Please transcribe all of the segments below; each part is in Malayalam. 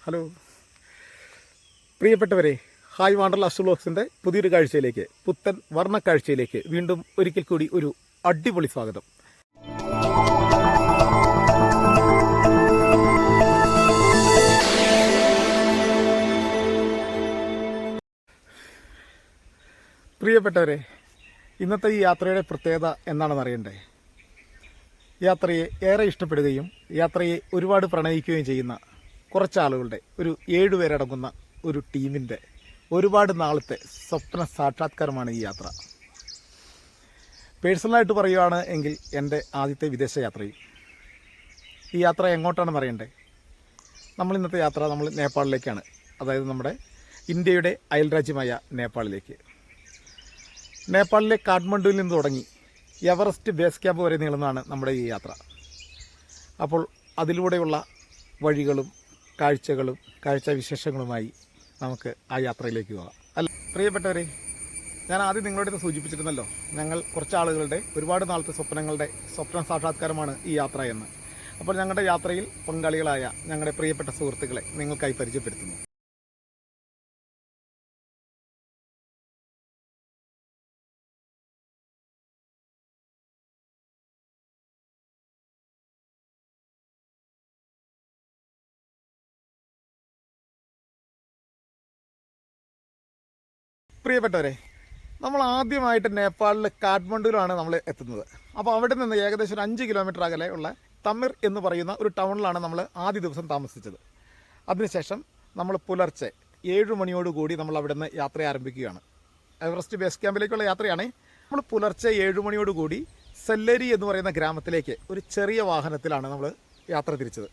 ഹലോ പ്രിയപ്പെട്ടവരെ, ഹായ് വാണ്ടർലാസ്റ്റ് വ്ലോഗ്സിൻ്റെ പുതിയൊരു കാഴ്ചയിലേക്ക്, പുത്തൻ വർണ്ണ കാഴ്ചയിലേക്ക് വീണ്ടും ഒരിക്കൽ കൂടി ഒരു അടിപൊളി സ്വാഗതം. പ്രിയപ്പെട്ടവരെ, ഇന്നത്തെ ഈ യാത്രയുടെ പ്രത്യേകത എന്താണെന്ന് അറിയണ്ടേ? യാത്രയെ ഏറെ ഇഷ്ടപ്പെടുകയും യാത്രയെ ഒരുപാട് പ്രണയിക്കുകയും ചെയ്യുന്ന കുറച്ചാളുകളുടെ ഒരു 7 പേരടങ്ങുന്ന ഒരു ടീമിൻ്റെ ഒരുപാട് നാളത്തെ സ്വപ്ന സാക്ഷാത്കാരമാണ് ഈ യാത്ര. പേഴ്സണലായിട്ട് പറയുകയാണ് എങ്കിൽ എൻ്റെ ആദ്യത്തെ വിദേശ യാത്രയും. ഈ യാത്ര എങ്ങോട്ടാണെന്ന് അറിയണ്ടേ? ഇന്നത്തെ യാത്ര നമ്മൾ നേപ്പാളിലേക്കാണ്. അതായത് നമ്മുടെ ഇന്ത്യയുടെ അയൽരാജ്യമായ നേപ്പാളിലേക്ക്. നേപ്പാളിലെ കാഠ്മണ്ഡുവിൽ നിന്ന് തുടങ്ങി എവറസ്റ്റ് ബേസ് ക്യാമ്പ് വരെ നീളുന്നതാണ് നമ്മുടെ ഈ യാത്ര. അപ്പോൾ അതിലൂടെയുള്ള വഴികളും കാഴ്ചകളും കാഴ്ചാവിശേഷങ്ങളുമായി നമുക്ക് ആ യാത്രയിലേക്ക് പോകാം. അല്ല പ്രിയപ്പെട്ടവരെ, ഞാൻ ആദ്യം നിങ്ങളോട് സൂചിപ്പിച്ചിരുന്നല്ലോ, ഞങ്ങൾ കുറച്ച് ആളുകളുടെ ഒരുപാട് നാളത്തെ സ്വപ്ന സാക്ഷാത്കാരമാണ് ഈ യാത്ര എന്ന്. അപ്പോൾ ഞങ്ങളുടെ യാത്രയിൽ പങ്കാളികളായ ഞങ്ങളുടെ പ്രിയപ്പെട്ട സുഹൃത്തുക്കളെ നിങ്ങൾക്കായി പരിചയപ്പെടുത്തുന്നു. പ്രിയപ്പെട്ടവരെ, നമ്മൾ ആദ്യമായിട്ട് നേപ്പാളിൽ കാഠ്മണ്ഡുവിലാണ് നമ്മൾ എത്തുന്നത്. അപ്പോൾ അവിടെ നിന്ന് ഏകദേശം ഒരു 5 കിലോമീറ്റർ അകലെ ഉള്ള തമിർ എന്ന് പറയുന്ന ഒരു ടൗണിലാണ് നമ്മൾ ആദ്യ ദിവസം താമസിച്ചത്. അതിനുശേഷം നമ്മൾ പുലർച്ചെ 7 മണിയോടുകൂടി നമ്മൾ അവിടെ നിന്ന് യാത്ര ആരംഭിക്കുകയാണ്. എവറസ്റ്റ് ബേസ് ക്യാമ്പിലേക്കുള്ള യാത്രയാണ്. നമ്മൾ പുലർച്ചെ 7 മണിയോടുകൂടി സെല്ലരി എന്ന് പറയുന്ന ഗ്രാമത്തിലേക്ക് ഒരു ചെറിയ വാഹനത്തിലാണ് നമ്മൾ യാത്ര തിരിച്ചത്.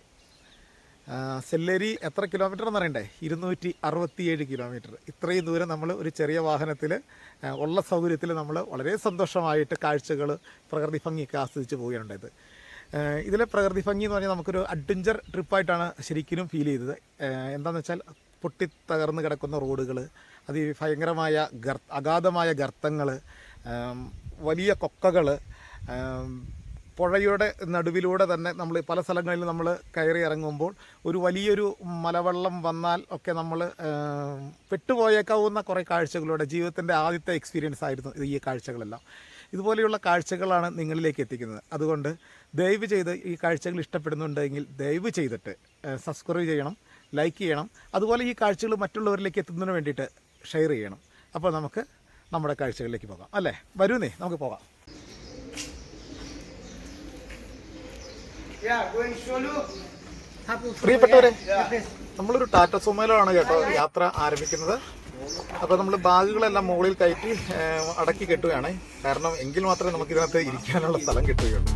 സെല്ലരി എത്ര കിലോമീറ്റർ എന്ന് അറിയണ്ടേ? 267 കിലോമീറ്റർ. ഇത്രയും ദൂരം നമ്മൾ ഒരു ചെറിയ വാഹനത്തിൽ ഉള്ള സൗകര്യത്തിൽ നമ്മൾ വളരെ സന്തോഷമായിട്ട് കാഴ്ചകൾ, പ്രകൃതി ഭംഗിയൊക്കെ ആസ്വദിച്ച് പോവുകയുണ്ടായത്. ഇതിലെ പ്രകൃതി ഭംഗി എന്ന് പറഞ്ഞാൽ നമുക്കൊരു അഡ്വഞ്ചർ ട്രിപ്പായിട്ടാണ് ശരിക്കും ഫീൽ ചെയ്തത്. എന്താണെന്ന് വെച്ചാൽ പൊട്ടിത്തകർന്ന് കിടക്കുന്ന റോഡുകൾ, അതിഭയങ്കരമായ അഗാധമായ ഗർത്തങ്ങൾ, വലിയ കൊക്കകൾ, പുഴയുടെ നടുവിലൂടെ തന്നെ നമ്മൾ പല സ്ഥലങ്ങളിൽ നമ്മൾ കയറി ഇറങ്ങുമ്പോൾ ഒരു വലിയൊരു മലവെള്ളം വന്നാൽ ഒക്കെ നമ്മൾ പെട്ടുപോയേക്കാവുന്ന കുറേ കാഴ്ചകളുടെ ജീവിതത്തിൻ്റെ ആദ്യത്തെ എക്സ്പീരിയൻസ് ആയിരുന്നു ഈ കാഴ്ചകളെല്ലാം. ഇതുപോലെയുള്ള കാഴ്ചകളാണ് നിങ്ങളിലേക്ക് എത്തിക്കുന്നത്. അതുകൊണ്ട് ദയവ് ചെയ്ത് ഈ കാഴ്ചകൾ ഇഷ്ടപ്പെടുന്നുണ്ടെങ്കിൽ ദയവ് ചെയ്തിട്ട് സബ്സ്ക്രൈബ് ചെയ്യണം, ലൈക്ക് ചെയ്യണം. അതുപോലെ ഈ കാഴ്ചകൾ മറ്റുള്ളവരിലേക്ക് എത്തുന്നതിന് വേണ്ടിയിട്ട് ഷെയർ ചെയ്യണം. അപ്പോൾ നമുക്ക് നമ്മുടെ കാഴ്ചകളിലേക്ക് പോകാം. അല്ലേ, വരൂന്നേ, നമുക്ക് പോകാം. പ്രിയപ്പെട്ടവരെ, നമ്മളൊരു ടാറ്റ സുമോയിലാണ് കേട്ടോ യാത്ര ആരംഭിക്കുന്നത്. അപ്പോൾ നമ്മൾ ബാഗുകളെല്ലാം മുകളിൽ കയറ്റി അടക്കി കെട്ടുകയാണ്. കാരണം എങ്കിൽ മാത്രമേ നമുക്കിതിനകത്ത് ഇരിക്കാനുള്ള സ്ഥലം കിട്ടുകയുള്ളൂ.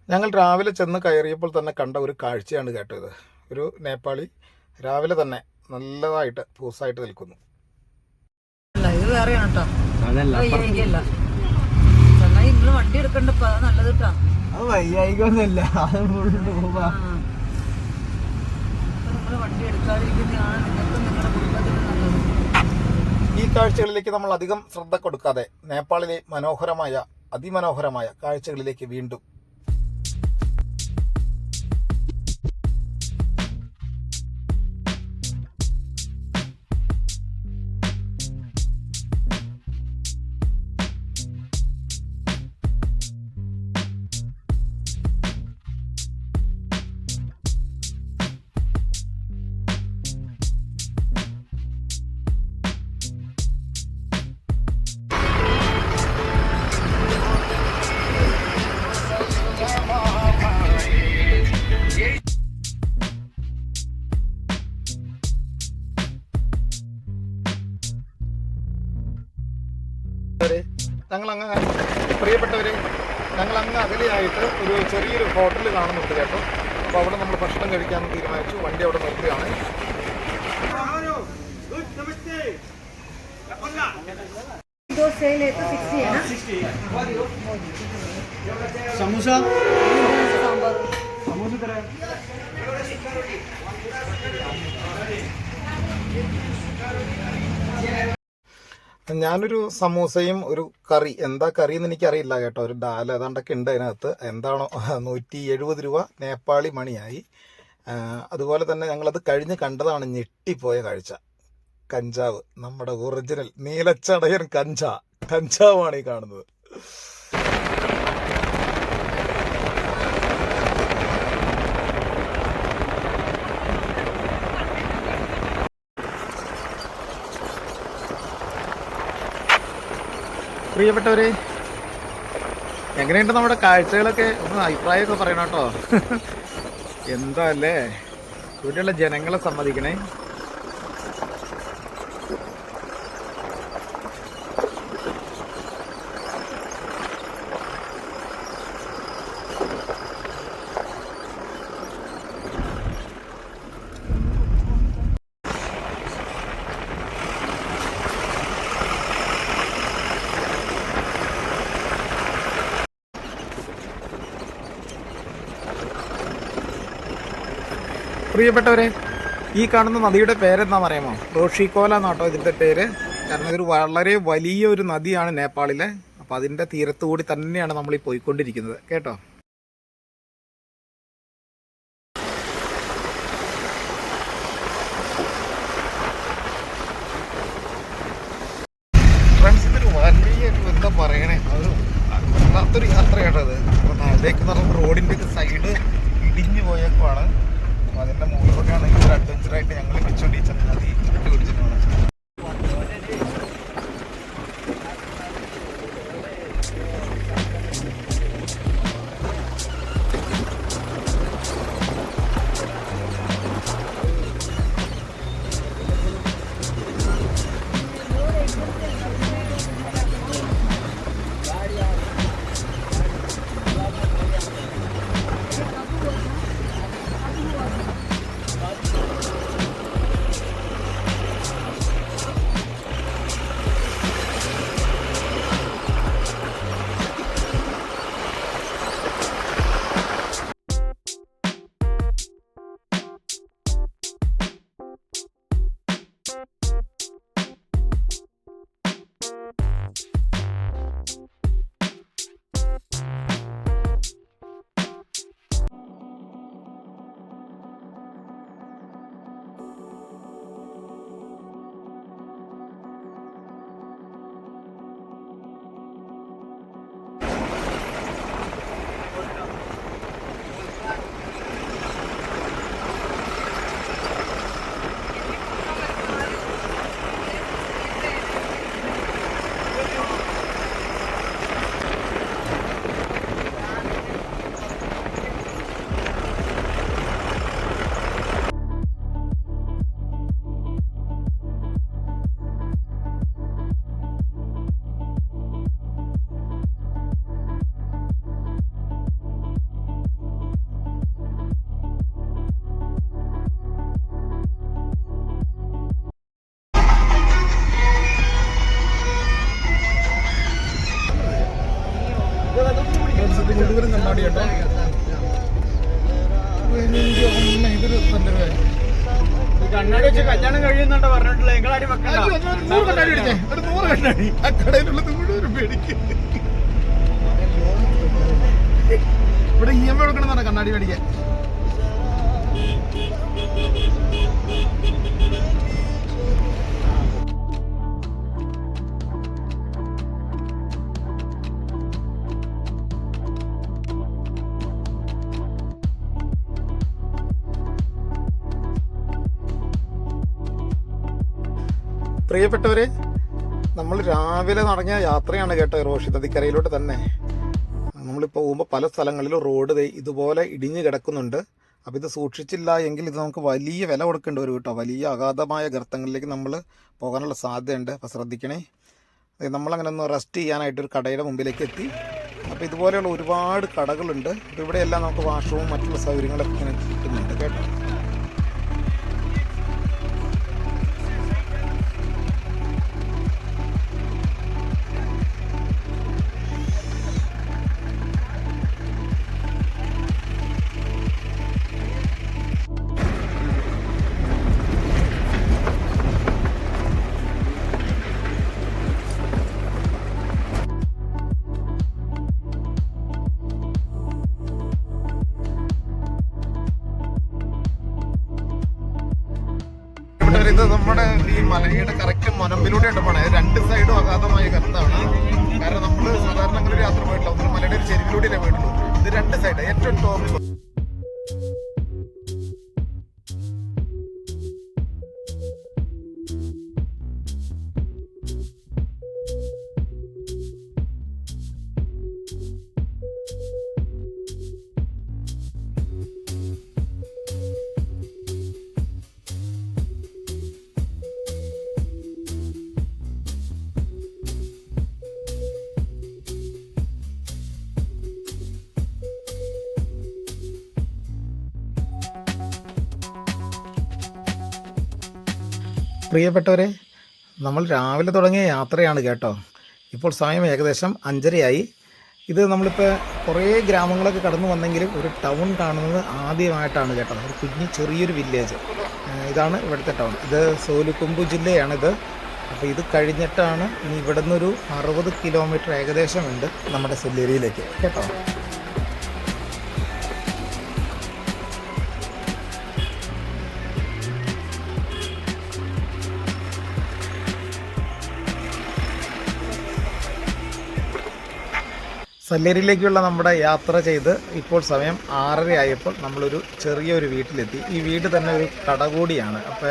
ഞങ്ങൾ രാവിലെ ചെന്ന് കയറിയപ്പോൾ തന്നെ കണ്ട ഒരു കാഴ്ചയാണ് കേട്ടത്. ഒരു നേപ്പാളി രാവിലെ തന്നെ നല്ലതായിട്ട് പൂസായിട്ട് നിൽക്കുന്നു. വണ്ടി എടുക്കണ്ടപ്പോ നല്ലത് കേട്ടോ. വയ്യായിക്കൊന്നുമില്ല, വണ്ടി എടുക്കാതിരിക്കുന്നതാണ് നിങ്ങൾക്ക് നിങ്ങളുടെ കുടുംബത്തിന് നല്ലത്. ഈ കാഴ്ചകളിലേക്ക് നമ്മൾ അധികം ശ്രദ്ധ കൊടുക്കാതെ നേപ്പാളിലെ അതിമനോഹരമായ കാഴ്ചകളിലേക്ക് വീണ്ടും ഞങ്ങൾ അങ്ങ് പ്രിയപ്പെട്ടവർ ഞങ്ങൾ അങ്ങ് അകലെയായിട്ട് ഒരു ചെറിയൊരു ഹോട്ടൽ കാണുന്നുണ്ട് കേട്ടോ. അപ്പോൾ അവിടെ നമ്മൾ ഭക്ഷണം കഴിക്കാമെന്ന് തീരുമാനിച്ചു. വണ്ടി അവിടെ നിർത്തുകയാണ്. समोसा ഞാനൊരു സമൂസയും ഒരു കറി, എന്താ കറി എന്ന് എനിക്കറിയില്ല കേട്ടോ. ഒരു ഡാൽ ഏതാണ്ടൊക്കെ ഉണ്ട് അതിനകത്ത്. എന്താണോ 170 രൂപ നേപ്പാളി മണിയായി. അതുപോലെ തന്നെ ഞങ്ങളത് കഴിഞ്ഞ് കണ്ടതാണ് ഞെട്ടിപ്പോയ കാഴ്ച. കഞ്ചാവ്, നമ്മുടെ ഒറിജിനൽ നീലച്ചടയൻ കഞ്ചാവാണ് ഈ കാണുന്നത്. പ്രിയപ്പെട്ടവരെ, എങ്ങനെയുണ്ട് നമ്മുടെ കാഴ്ചകളൊക്കെ? ഒന്ന് അഭിപ്രായമൊക്കെ പറയണം കേട്ടോ. എന്താ അല്ലേ, ഇവിടെയുള്ള ജനങ്ങളെ സമ്മതിക്കണേ. പ്രിയപ്പെട്ടവരെ, ഈ കാണുന്ന നദിയുടെ പേരെന്താ പറയുമോ? റോഷിക്കോല എന്നാട്ടോ ഇതിൻ്റെ പേര്. കാരണം ഇതൊരു വളരെ വലിയൊരു നദിയാണ് നേപ്പാളിലെ. അപ്പോൾ അതിൻ്റെ തീരത്തുകൂടി തന്നെയാണ് നമ്മൾ ഈ പോയിക്കൊണ്ടിരിക്കുന്നത് കേട്ടോ. ഫ്രണ്ട്സ്, ഇതൊരു വലിയൊരു എന്താ പറയണേ, ഒരു വല്ലാത്തൊരു യാത്ര കേട്ടോ അത്. അപ്പോൾ താഴേക്ക് പറഞ്ഞ റോഡിൻ്റെ ഒക്കെ സൈഡ് ഇടിഞ്ഞു പോയേക്കുവാണ്. അപ്പോൾ അതിൻ്റെ മുകളിലൊക്കെ ആണെങ്കിൽ ഒരു അഡ്വഞ്ചറായിട്ട് ഞങ്ങൾ വെച്ചോണ്ടിരിച്ചത് നദി പിടിച്ചിട്ടാണ്. മുഴുവനും കണ്ണാടി കേട്ടോ. ഇതൊരു നല്ല കണ്ണാടി വെച്ച് കല്യാണം കഴിയുന്നുണ്ടോ പറഞ്ഞിട്ടില്ല. നിങ്ങളാടി വെക്കണ്ട. 100 കണ്ണാടി അടിച്ചേ, ഒരു 100 കണ്ണാടി ആ കടയിലുള്ളത് മുഴുവൻ മേടിക്കും. ഇവിടെ EMI കൊടുക്കണമെന്നാണ് കണ്ണാടി മേടിക്കാൻ. പ്രിയപ്പെട്ടവരെ, നമ്മൾ രാവിലെ നടങ്ങിയ യാത്രയാണ് കേട്ടോ റോഷി നദിക്കരയിലോട്ട് തന്നെ. നമ്മളിപ്പോൾ പോകുമ്പോൾ പല സ്ഥലങ്ങളിലും റോഡ് ഇതുപോലെ ഇടിഞ്ഞു കിടക്കുന്നുണ്ട്. അപ്പോൾ ഇത് സൂക്ഷിച്ചില്ല എങ്കിൽ ഇത് നമുക്ക് വലിയ വില കൊടുക്കേണ്ടി വരും കേട്ടോ. വലിയ അഗാധമായ ഗർത്തങ്ങളിലേക്ക് നമ്മൾ പോകാനുള്ള സാധ്യതയുണ്ട്. അപ്പോൾ ശ്രദ്ധിക്കണേ. നമ്മളങ്ങനെ ഒന്ന് റെസ്റ്റ് ചെയ്യാനായിട്ടൊരു കടയുടെ മുമ്പിലേക്ക് എത്തി. അപ്പോൾ ഇതുപോലെയുള്ള ഒരുപാട് കടകളുണ്ട്. അപ്പോൾ ഇവിടെയെല്ലാം നമുക്ക് വാഷ്റൂമും മറ്റുള്ള സൗകര്യങ്ങളൊക്കെ ഇങ്ങനെ കിട്ടുന്നുണ്ട് കേട്ടോ. ഇത് നമ്മുടെ ഈ മലയുടെ കറക്റ്റ് മുനമ്പിലൂടെയാണ് പോണേ. രണ്ട് സൈഡും അഗാധമായ കത്താണ്. കാരണം നമ്മൾ സാധാരണ അങ്ങനെ ഒരു യാത്ര പോയിട്ടില്ല. ഒന്ന് മലയുടെ ഒരു ചെരുവിലൂടെയല്ലേ പോയിട്ടുള്ളൂ. ഇത് രണ്ട് സൈഡ് ഏറ്റവും ടോപ്പ്. പ്രിയപ്പെട്ടവരെ, നമ്മൾ രാവിലെ തുടങ്ങിയ യാത്രയാണ് കേട്ടോ. ഇപ്പോൾ സമയം ഏകദേശം 5:30 ഇത് നമ്മളിപ്പോൾ കുറേ ഗ്രാമങ്ങളൊക്കെ കടന്നു വന്നെങ്കിലും ഒരു ടൗൺ കാണുന്നത് ആദ്യമായിട്ടാണ് കേട്ടോ. ഒരു ചെറിയൊരു വില്ലേജ്. ഇതാണ് ഇവിടുത്തെ ടൗൺ. ഇത് സോലുകുംബു ജില്ലയാണിത്. അപ്പോൾ ഇത് കഴിഞ്ഞിട്ടാണ് ഇനി ഇവിടെ നിന്നൊരു 60 കിലോമീറ്റർ ഏകദേശം ഉണ്ട് നമ്മുടെ സെല്ലേരിയിലേക്ക് കേട്ടോ. സല്ലേരിയിലേക്കുള്ള നമ്മുടെ യാത്ര ചെയ്ത് ഇപ്പോൾ സമയം 6:30 ആയപ്പോൾ നമ്മളൊരു ചെറിയൊരു വീട്ടിലെത്തി. ഈ വീട് തന്നെ ഒരു കട കൂടിയാണ്. അപ്പോൾ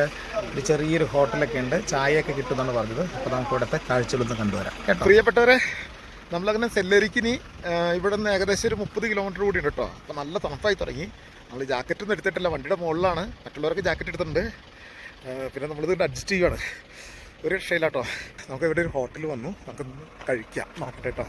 ഒരു ചെറിയൊരു ഹോട്ടലൊക്കെ ഉണ്ട്, ചായയൊക്കെ കിട്ടുമെന്നാണ് പറഞ്ഞത്. അപ്പോൾ നമുക്ക് ഇവിടുത്തെ കാഴ്ചകളൊന്ന് കണ്ടുവരാം കേട്ടോ. പ്രിയപ്പെട്ടവരെ, നമ്മളങ്ങനെ സെല്ലേരിക്കിനി ഇവിടെ നിന്ന് ഏകദേശം ഒരു 30 കിലോമീറ്റർ കൂടി ഉണ്ട് കേട്ടോ. അപ്പോൾ നല്ല തണുപ്പായി തുടങ്ങി. നമ്മൾ ജാക്കറ്റൊന്നും എടുത്തിട്ടില്ല, വണ്ടിയുടെ മുകളിലാണ്. മറ്റുള്ളവർക്ക് ജാക്കറ്റ് എടുത്തിട്ടുണ്ട്. പിന്നെ നമ്മളിത് അഡ്ജസ്റ്റ് ചെയ്യുകയാണ്. ഒരു രക്ഷയില്ല കേട്ടോ. നമുക്ക് ഇവിടെ ഒരു ഹോട്ടൽ വന്നു, നമുക്കൊന്ന് കഴിക്കാം. നോക്കട്ടെ കേട്ടോ.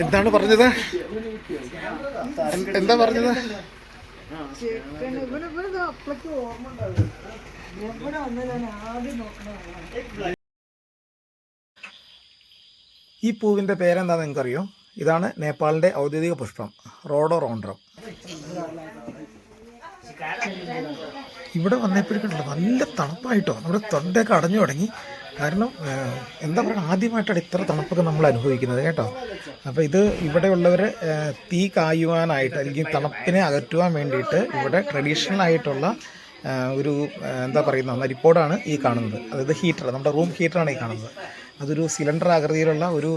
എന്താണ് പറഞ്ഞത്? എന്താ പറഞ്ഞത്? ഈ പൂവിൻ്റെ പേരെന്താണെന്ന് നിങ്ങൾക്കറിയോ? ഇതാണ് നേപ്പാളിൻ്റെ ഔദ്യോഗിക പുഷ്പം, റോഡോറോൺഡ്രം. ഇവിടെ വന്നപ്പോഴേക്കുണ്ടല്ലോ നല്ല തണുപ്പായിട്ടോ. നമ്മുടെ തൊണ്ടയൊക്കെ അടഞ്ഞു തുടങ്ങി. കാരണം എന്താ പറയുക, ആദ്യമായിട്ടാണ് ഇത്ര തണുപ്പൊക്കെ നമ്മൾ അനുഭവിക്കുന്നത് കേട്ടോ. അപ്പോൾ ഇത് ഇവിടെയുള്ളവർ തീ കായുവാനായിട്ട് അല്ലെങ്കിൽ തണുപ്പിനെ അകറ്റുവാൻ വേണ്ടിയിട്ട് ഇവിടെ ട്രഡീഷണൽ ആയിട്ടുള്ള ഒരു എന്താ പറയുന്ന നരിപ്പോടാണ് ഈ കാണുന്നത്. അതായത് ഹീറ്റർ, നമ്മുടെ റൂം ഹീറ്ററാണ് ഈ കാണുന്നത്. അതൊരു സിലിണ്ടർ ആകൃതിയിലുള്ള ഒരു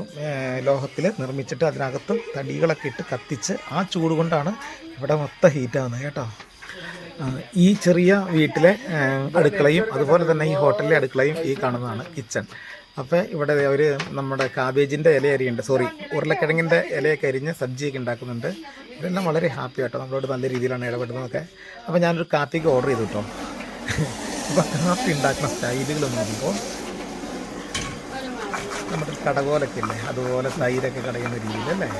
ലോഹത്തിൽ നിർമ്മിച്ചിട്ട് അതിനകത്ത് തടികളൊക്കെ ഇട്ട് കത്തിച്ച് ആ ചൂട് കൊണ്ടാണ് ഇവിടെ മൊത്തം ഹീറ്റാകുന്നത് കേട്ടോ. ഈ ചെറിയ വീട്ടിലെ അടുക്കളയും അതുപോലെ തന്നെ ഈ ഹോട്ടലിലെ അടുക്കളയും ഈ കാണുന്നതാണ് കിച്ചൺ. അപ്പോൾ ഇവിടെ അവർ നമ്മുടെ കാബേജിൻ്റെ ഇല അരിയുണ്ട്, ഉരുളക്കിഴങ്ങിൻ്റെ ഇലയൊക്കെ അരിഞ്ഞ് സബ്ജിയൊക്കെ ഉണ്ടാക്കുന്നുണ്ട്. ഇതെല്ലാം വളരെ ഹാപ്പി ആട്ടോ, നമ്മളോട് നല്ല രീതിയിലാണ് ഇടപെടുന്നതൊക്കെ. അപ്പോൾ ഞാനൊരു കാപ്പിക്ക് ഓർഡർ ചെയ്തു കേട്ടോ. അപ്പോൾ കാപ്പി ഉണ്ടാക്കുന്ന സ്റ്റൈലുകൾ നോക്കുമ്പോൾ നമ്മുടെ കടകോലൊക്കെ ഇല്ലേ, അതുപോലെ തൈരൊക്കെ കടയുന്ന രീതിയിലല്ലേ.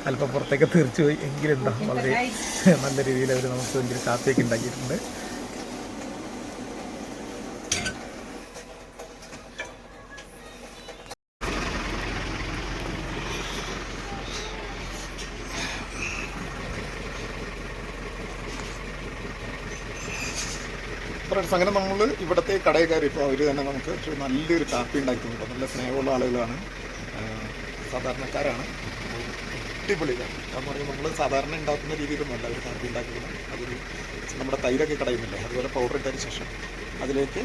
അല്പം പുറത്തേക്ക് തീർച്ചു പോയി എങ്കിലുണ്ടോ വളരെ നല്ല രീതിയിൽ അവർ നമുക്ക് വേണ്ടി കാപ്പിയൊക്കെ ഉണ്ടാക്കിയിട്ടുണ്ട്. അങ്ങനെ നമ്മൾ ഇവിടുത്തെ കടയക്കാർ ഇപ്പോൾ അവർ തന്നെ നമുക്ക് നല്ലൊരു കാപ്പി ഉണ്ടാക്കിയിട്ടുണ്ട്. നല്ല സ്നേഹമുള്ള ആളുകളാണ്, സാധാരണക്കാരാണ്. അടിപൊളിയാണ്. എന്ന് പറയുമ്പോൾ നമ്മൾ സാധാരണ ഉണ്ടാക്കുന്ന രീതിയിലൊന്നുമല്ല അവർ കാപ്പി ഉണ്ടാക്കുന്നത്. അതൊരു നമ്മുടെ തൈരൊക്കെ കടയുന്നില്ലേ, അതുപോലെ പൗഡർ ഇട്ടതിന് ശേഷം അതിലേക്ക്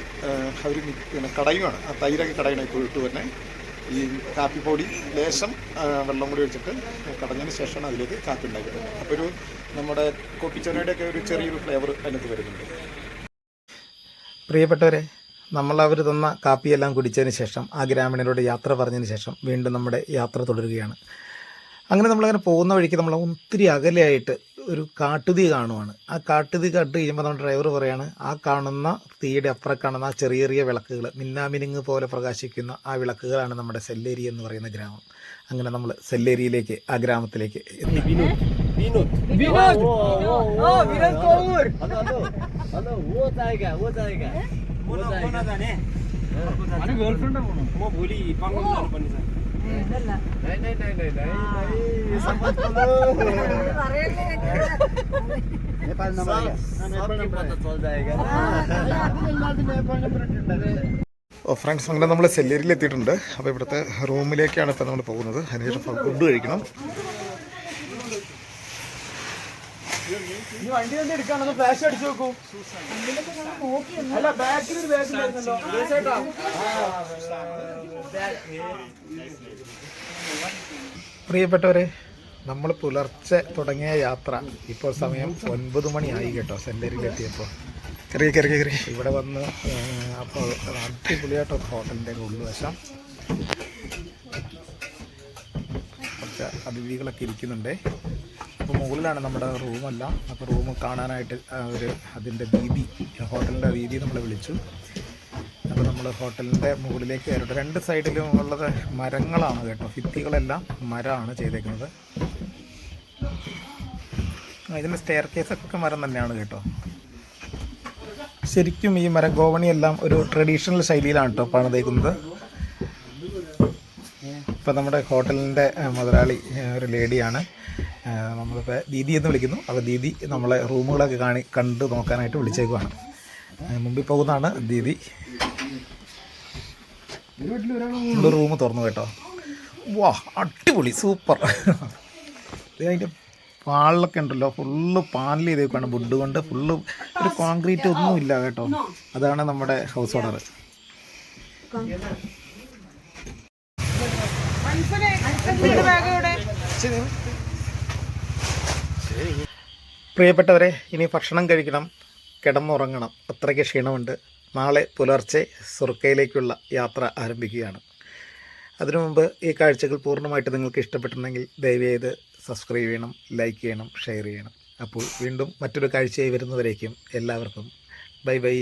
അവർ പിന്നെ കടയുമാണ്. ആ തൈരൊക്കെ കടയണം ഇപ്പോൾ ഇട്ട് തന്നെ ഈ കാപ്പിപ്പൊടി ലേശം വെള്ളം കൂടി ഒഴിച്ചിട്ട് കടഞ്ഞതിന് ശേഷമാണ് അതിലേക്ക് കാപ്പി ഉണ്ടാക്കുന്നത്. അപ്പോൾ ഒരു നമ്മുടെ കോപ്പിച്ചോനയുടെയൊക്കെ ഒരു ചെറിയൊരു ഫ്ലേവർ അതിനകത്ത് വരുന്നുണ്ട്. പ്രിയപ്പെട്ടവരെ, നമ്മളവർ തന്ന കാപ്പിയെല്ലാം കുടിച്ചതിന് ശേഷം ആ ഗ്രാമീണരോട് യാത്ര പറഞ്ഞതിന് ശേഷം വീണ്ടും നമ്മുടെ യാത്ര തുടരുകയാണ്. അങ്ങനെ നമ്മളങ്ങനെ പോകുന്ന വഴിക്ക് നമ്മൾ ഒത്തിരി അകലെയായിട്ട് ഒരു കാട്ടുതീ കാണുവാണ്. ആ കാട്ടുതീ കണ്ടു കഴിയുമ്പോൾ നമ്മുടെ ഡ്രൈവർ പറയാണ്, ആ കാണുന്ന തീയുടെ അപ്പുറം കാണുന്ന ആ ചെറിയ ചെറിയ വിളക്കുകൾ, മിന്നാമിനുങ്ങ് പോലെ പ്രകാശിക്കുന്ന ആ വിളക്കുകളാണ് നമ്മുടെ സെല്ലേരി എന്ന് പറയുന്ന ഗ്രാമം. അങ്ങനെ നമ്മൾ സെല്ലേരിയിലേക്ക്, ആ ഗ്രാമത്തിലേക്ക് എത്തി. ഫ്രണ്ട്സ്, അങ്ങനെ നമ്മൾ സെല്ലേരിയിൽ എത്തിയിട്ടുണ്ട്. അപ്പോൾ ഇവിടുത്തെ റൂമിലേക്കാണ് ഇപ്പോൾ നമ്മൾ പോകുന്നത്. അതിനുശേഷം ഫുഡ് കഴിക്കണം. വണ്ടി വണ്ടി എടുക്കാണോ? ഫ്ലാഷ് അടിച്ചു നോക്കൂ. അല്ല, ബാക്കിൽ ഒരു ബാഗ് ഉണ്ടായിരുന്നല്ലോ. പ്രിയപ്പെട്ടവരെ, നമ്മൾ പുലർച്ചെ തുടങ്ങിയ യാത്ര ഇപ്പോൾ സമയം 9 മണിയായി കേട്ടോ. സെല്ലേരിയിലെത്തിയപ്പോൾ കയറി ഇവിടെ വന്ന് അപ്പോൾ അടിപൊളിയായിട്ടോ ഹോട്ടലിൻ്റെ ഉള്ളുവശം. കുറച്ച് അതിഥികളൊക്കെ ഇരിക്കുന്നുണ്ട്. അപ്പോൾ മുകളിലാണ് നമ്മുടെ റൂമെല്ലാം. അപ്പോൾ റൂം കാണാനായിട്ട് അതിൻ്റെ വീതി, ഹോട്ടലിൻ്റെ വീതി നമ്മൾ വിളിച്ചു. അപ്പോൾ നമ്മൾ ഹോട്ടലിൻ്റെ മുകളിലേക്ക് കയറിയിട്ട് 2 സൈഡിലും ഉള്ളത് മരങ്ങളാണ് കേട്ടോ. ഭിത്തികളെല്ലാം മരമാണ് ചെയ്തേക്കുന്നത്. ഇതിൻ്റെ സ്റ്റെയർ കേസൊക്കെ മരം തന്നെയാണ് കേട്ടോ. ശരിക്കും ഈ മരഗോവണിയെല്ലാം ഒരു ട്രഡീഷണൽ ശൈലിയിലാണ് കേട്ടോ പണിതേക്കുന്നത്. ഇപ്പം നമ്മുടെ ഹോട്ടലിൻ്റെ മുതലാളി ഒരു ലേഡിയാണ്, നമ്മളിപ്പോൾ ദീദി എന്ന് വിളിക്കുന്നു. അപ്പോൾ ദീദി നമ്മളെ റൂമുകളൊക്കെ കണ്ടു നോക്കാനായിട്ട് വിളിച്ചേക്കുവാണ്. മുമ്പിൽ പോകുന്നതാണ് ദീദി. റൂം തുറന്നു കേട്ടോ. വാ, അടിപൊളി, സൂപ്പർ. അതിൻ്റെ പാളിലൊക്കെ ഉണ്ടല്ലോ, ഫുള്ള് പാനൽ ചെയ്തേക്കാണ് വുഡ് കൊണ്ട്. ഫുള്ള് ഒരു കോൺക്രീറ്റ് ഒന്നുമില്ല കേട്ടോ. അതാണ് നമ്മുടെ ഹൗസ് ഓണർ. പ്രിയപ്പെട്ടവരെ, ഇനി ഭക്ഷണം കഴിക്കണം, കിടന്നുറങ്ങണം. അത്രയ്ക്ക് ക്ഷീണമുണ്ട്. നാളെ പുലർച്ചെ സുർക്കയിലേക്കുള്ള യാത്ര ആരംഭിക്കുകയാണ്. അതിനു മുമ്പ് ഈ കാഴ്ചകൾ പൂർണ്ണമായിട്ട് നിങ്ങൾക്ക് ഇഷ്ടപ്പെട്ടിട്ടുണ്ടെങ്കിൽ ദയവേത് സബ്സ്ക്രൈബ് ചെയ്യണം, ലൈക്ക് ചെയ്യണം, ഷെയർ ചെയ്യണം. അപ്പോൾ വീണ്ടും മറ്റൊരു കാഴ്ചയായി വരുന്നവരേക്കും എല്ലാവർക്കും ബൈ ബൈ.